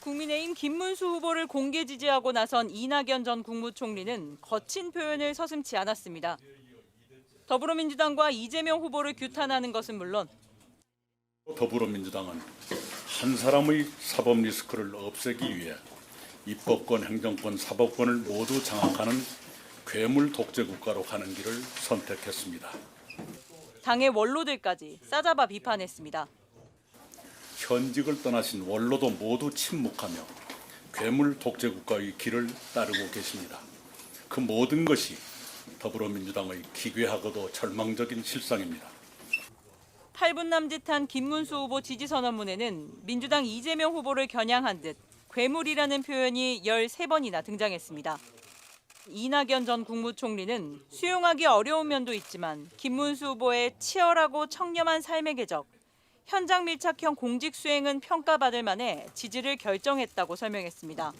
국민의힘 김문수 후보를 공개 지지하고 나선 이낙연 전 국무총리는 거친 표현을 서슴지 않았습니다. 더불어민주당과 이재명 후보를 규탄하는 것은 물론 더불어민주당은 한 사람의 사법 리스크를 없애기 위해 입법권, 행정권, 사법권을 모두 장악하는 괴물 독재 국가로 가는 길을 선택했습니다. 당의 원로들까지 싸잡아 비판했습니다. 현직을 떠나신 원로도 모두 침묵하며 괴물 독재 국가의 길을 따르고 계십니다. 그 모든 것이 더불어민주당의 기괴하고도 절망적인 실상입니다. 8분 남짓한 김문수 후보 지지선언문에는 민주당 이재명 후보를 겨냥한 듯 괴물이라는 표현이 13번이나 등장했습니다. 이낙연 전 국무총리는 수용하기 어려운 면도 있지만 김문수 후보의 치열하고 청렴한 삶의 궤적, 현장 밀착형 공직 수행은 평가받을 만해 지지를 결정했다고 설명했습니다.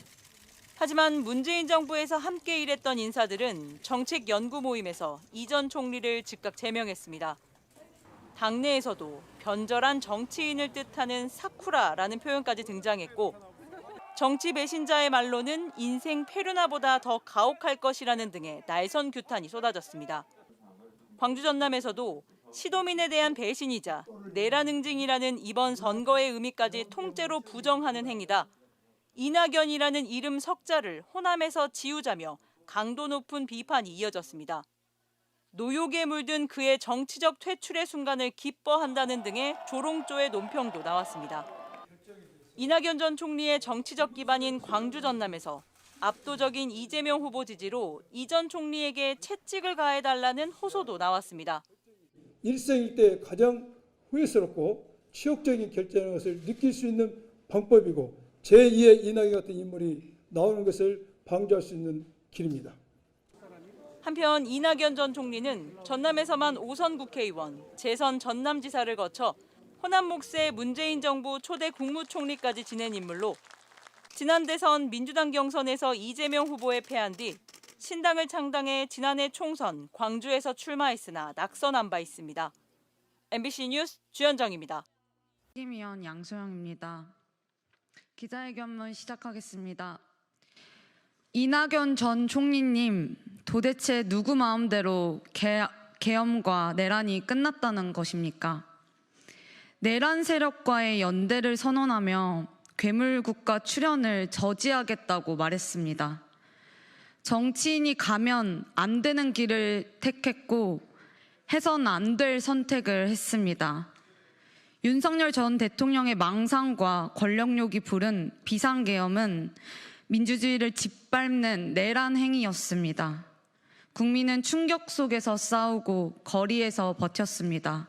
하지만 문재인 정부에서 함께 일했던 인사들은 정책 연구 모임에서 이 전 총리를 즉각 제명했습니다. 당내에서도 변절한 정치인을 뜻하는 사쿠라라는 표현까지 등장했고 정치 배신자의 말로는 인생 페르나보다 더 가혹할 것이라는 등의 날선 규탄이 쏟아졌습니다. 광주 전남에서도 시도민에 대한 배신이자 내란 응징이라는 이번 선거의 의미까지 통째로 부정하는 행위다. 이낙연이라는 이름 석자를 호남에서 지우자며 강도 높은 비판이 이어졌습니다. 노욕에 물든 그의 정치적 퇴출의 순간을 기뻐한다는 등의 조롱조의 논평도 나왔습니다. 이낙연 전 총리의 정치적 기반인 광주 전남에서 압도적인 이재명 후보 지지로 이 전 총리에게 채찍을 가해달라는 호소도 나왔습니다. 일생일대 가장 후회스럽고 치욕적인 결정인 것을 느낄 수 있는 방법이고 제2의 이낙연 같은 인물이 나오는 것을 방지할 수 있는 길입니다. 한편 이낙연 전 총리는 전남에서만 5선 국회의원, 재선 전남지사를 거쳐 호남 몫의 문재인 정부 초대 국무총리까지 지낸 인물로 지난 대선 민주당 경선에서 이재명 후보에 패한 뒤 신당을 창당해 지난해 총선 광주에서 출마했으나 낙선한 바 있습니다. MBC 뉴스 주현정입니다. 책임위원 양소영입니다. 기자회견문 시작하겠습니다. 이낙연 전 총리님, 도대체 누구 마음대로 계엄과 내란이 끝났다는 것입니까? 내란 세력과의 연대를 선언하며 괴물국가 출현을 저지하겠다고 말했습니다. 정치인이 가면 안 되는 길을 택했고 해선 안 될 선택을 했습니다. 윤석열 전 대통령의 망상과 권력욕이 부른 비상계엄은 민주주의를 짓밟는 내란 행위였습니다. 국민은 충격 속에서 싸우고 거리에서 버텼습니다.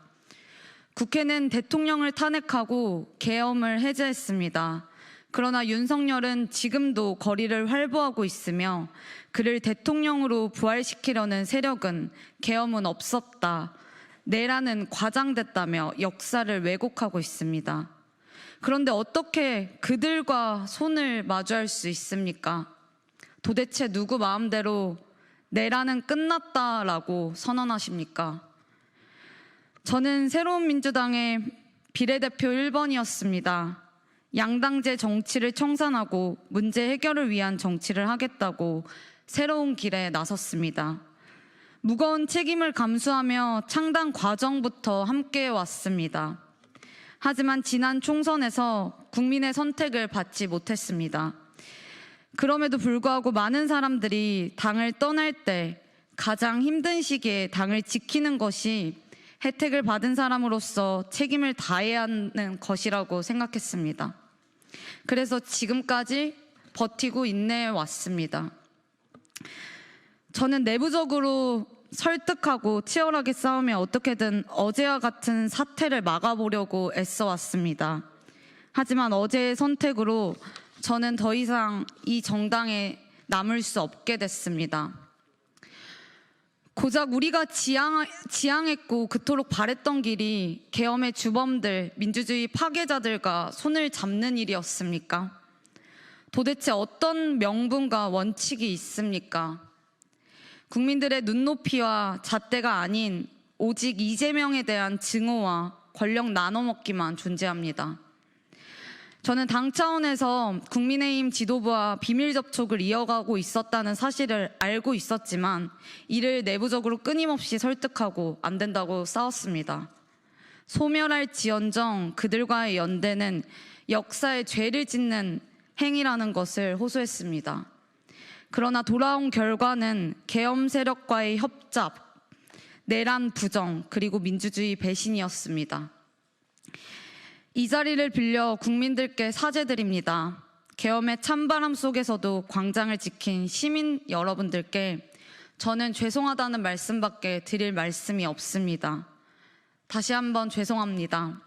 국회는 대통령을 탄핵하고 계엄을 해제했습니다. 그러나 윤석열은 지금도 거리를 활보하고 있으며 그를 대통령으로 부활시키려는 세력은 계엄은 없었다, 내란은 과장됐다며 역사를 왜곡하고 있습니다. 그런데 어떻게 그들과 손을 마주할 수 있습니까? 도대체 누구 마음대로 내란은 끝났다라고 선언하십니까? 저는 새로운 민주당의 비례대표 1번이었습니다. 양당제 정치를 청산하고 문제 해결을 위한 정치를 하겠다고 새로운 길에 나섰습니다. 무거운 책임을 감수하며 창당 과정부터 함께 왔습니다. 하지만 지난 총선에서 국민의 선택을 받지 못했습니다. 그럼에도 불구하고 많은 사람들이 당을 떠날 때 가장 힘든 시기에 당을 지키는 것이 혜택을 받은 사람으로서 책임을 다해야 하는 것이라고 생각했습니다. 그래서 지금까지 버티고 인내해 왔습니다. 저는 내부적으로 설득하고 치열하게 싸우며 어떻게든 어제와 같은 사태를 막아보려고 애써왔습니다. 하지만 어제의 선택으로 저는 더 이상 이 정당에 남을 수 없게 됐습니다. 고작 우리가 지향했고 그토록 바랬던 길이 계엄의 주범들, 민주주의 파괴자들과 손을 잡는 일이었습니까? 도대체 어떤 명분과 원칙이 있습니까? 국민들의 눈높이와 잣대가 아닌 오직 이재명에 대한 증오와 권력 나눠먹기만 존재합니다. 저는 당 차원에서 국민의힘 지도부와 비밀 접촉을 이어가고 있었다는 사실을 알고 있었지만 이를 내부적으로 끊임없이 설득하고 안 된다고 싸웠습니다. 소멸할지언정 그들과의 연대는 역사에 죄를 짓는 행위라는 것을 호소했습니다. 그러나 돌아온 결과는 계엄 세력과의 협잡, 내란 부정, 그리고 민주주의 배신이었습니다. 이 자리를 빌려 국민들께 사죄드립니다. 계엄의 찬바람 속에서도 광장을 지킨 시민 여러분들께 저는 죄송하다는 말씀밖에 드릴 말씀이 없습니다. 다시 한번 죄송합니다.